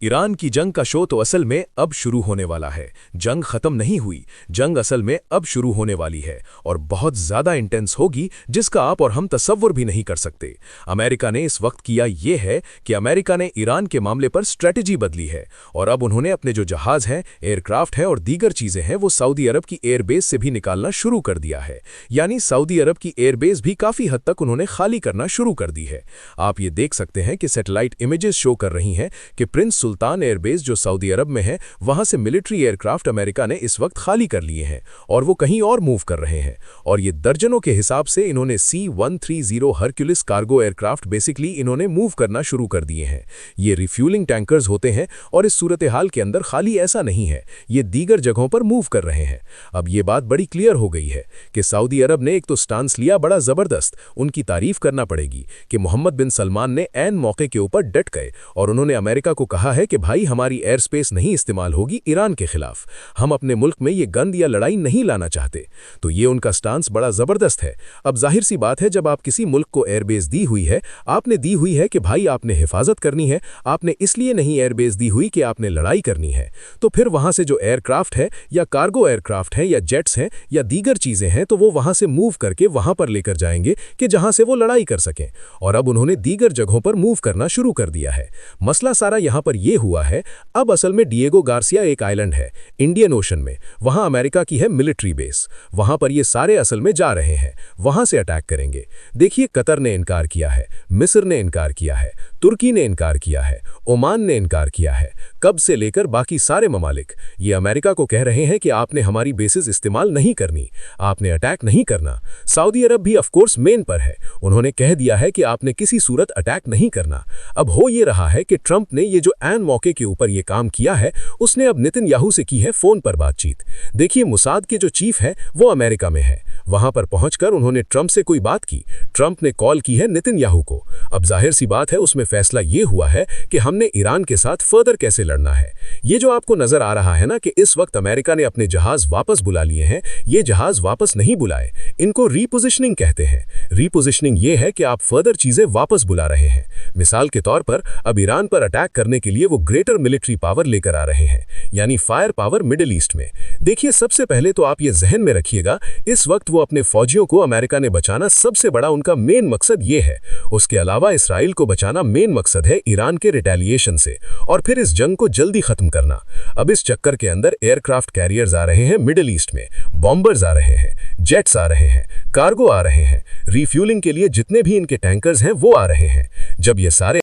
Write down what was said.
Iran की जंग का शो तो असल में अब शुरू होने वाला है। जंग खत्म नहीं हुई, जंग असल में अब शुरू होने वाली है और बहुत ज्यादा इंटेंस होगी, जिसका आप और हम तसव्वुर भी नहीं कर सकते। अमेरिका ने इस वक्त किया ये है कि अमेरिका ने ईरान के मामले पर स्ट्रेटजी बदली है और अब उन्होंने अपने जो जहाज हैं, एयरक्राफ्ट हैं और दीगर चीजें हैं, वो सऊदी अरब की एयरबेस से भी निकालना शुरू कर दिया है। यानी सऊदी अरब की एयरबेस भी काफी हद तक उन्होंने खाली करना शुरू कर दी है। आप ये देख सकते हैं कि सैटेलाइट इमेजेस शो कर रही हैं कि प्रिंस सुल्तान एयरबेस जो सऊदी अरब में है, वहां से मिलिट्री एयरक्राफ्ट अमेरिका ने इस वक्त खाली कर लिए हैं और वो कहीं और मूव कर रहे हैं। और ये दर्जनों के हिसाब से इन्होंने C-130 Hercules cargo aircraft basically इन्होंने मूव करना शुरू कर दिए हैं। ये रिफ्यूलिंग टैंकर्स होते हैं और इस सूरत हाल के अंदर खाली ऐसा नहीं है, ये दीगर जगहों पर मूव कर रहे हैं। अब ये बात बड़ी क्लियर हो गई है कि सऊदी अरब ने एक तो स्टांस लिया बड़ा जबरदस्त, उनकी तारीफ करना पड़ेगी कि मोहम्मद बिन सलमान ने ऐन मौके के ऊपर डट गए और उन्होंने अमेरिका को कहा है कि भाई हमारी एयर स्पेस नहीं इस्तेमाल होगी ईरान के खिलाफ, हम अपने मुल्क में ये गंद या लड़ाई नहीं लाना चाहते। तो ये उनका स्टांस बड़ा जबरदस्त है। अब जाहिर सी बात है, जब आप किसी मुल्क को एयरबेस दी हुई है, आपने दी हुई है कि भाई आपने हिफाजत करनी है, आपने इसलिए नहीं एयरबेस दी हुई कि आपने लड़ाई करनी है। तो फिर वहां से जो एयरक्राफ्ट है या कार्गो एयरक्राफ्ट है या जेट्स हैं या दीगर चीजें हैं, तो वो वहां से मूव करके वहां पर लेकर जाएंगे कि जहां से वो लड़ाई कर सकें। और अब उन्होंने दीगर जगहों पर मूव करना शुरू कर दिया है। मसला सारा यहां पर यह हुआ है, अब असल में डिएगो गार्सिया एक आइलैंड है इंडियन ओशन में, वहां अमेरिका की है मिलिट्री बेस, वहां पर ये सारे असल में जा रहे हैं, वहां से अटैक करेंगे। देखिए, कतर ने इनकार किया है, मिस्र ने इनकार किया है, तुर्की ने इनकार किया है, ओमान ने इनकार किया है, कब से लेकर बाकी सारे ममालिक ये अमेरिका को कह रहे हैं कि आपने हमारी बेसिस इस्तेमाल नहीं करनी, आपने अटैक नहीं करना। सऊदी अरब भी ऑफकोर्स मेन पर है, उन्होंने कह दिया है कि आपने किसी सूरत अटैक नहीं करना। अब हो ये रहा है कि ट्रंप ने ये जो ऐन मौके के ऊपर ये काम किया है, उसने अब नेतन्याहू से की है फोन पर बातचीत। देखिए, मुसाद के जो चीफ है वो अमेरिका में है, वहां पर पहुंचकर उन्होंने ट्रंप से कोई बात की, ट्रंप ने कॉल की है नेतन्याहू को। अब जाहिर सी बात है, उसमें फैसला ये हुआ है कि हमने ईरान के साथ फर्दर कैसे लड़ना है। ये जो आपको नजर आ रहा है ना कि इस वक्त अमेरिका ने अपने जहाज वापस बुला लिए हैं, ये जहाज वापस नहीं बुलाए, इनको रीपोजिशनिंग कहते हैं। रीपोजिशनिंग ये है कि आप फर्दर चीजें वापस बुला रहे हैं। मिसाल के तौर पर अब ईरान पर अटैक करने के लिए वो ग्रेटर मिलिट्री पावर लेकर आ रहे हैं, यानी फायर पावर मिडिल ईस्ट में। देखिए, सबसे पहले तो आप ये जहन में रखिएगा, इस वक्त वो अपने फौजियों को अमेरिका ने बचाना सबसे बड़ा उनका मेन मकसद ये है। उसके अलावा इसराइल को बचाना मेन मकसद है ईरान के रिटेलिएशन से, और फिर इस जंग को जल्दी खत्म करना। अब इस चक्कर के अंदर एयरक्राफ्ट कैरियर्स आ रहे हैं मिडिल ईस्ट में, बॉम्बर्स आ रहे हैं, जेट्स आ रहे हैं, कार्गो आ रहे हैं, रिफ्यूलिंग के लिए जितने भी इनके टैंकर्स हैं वो आ रहे हैं। जब ये सारे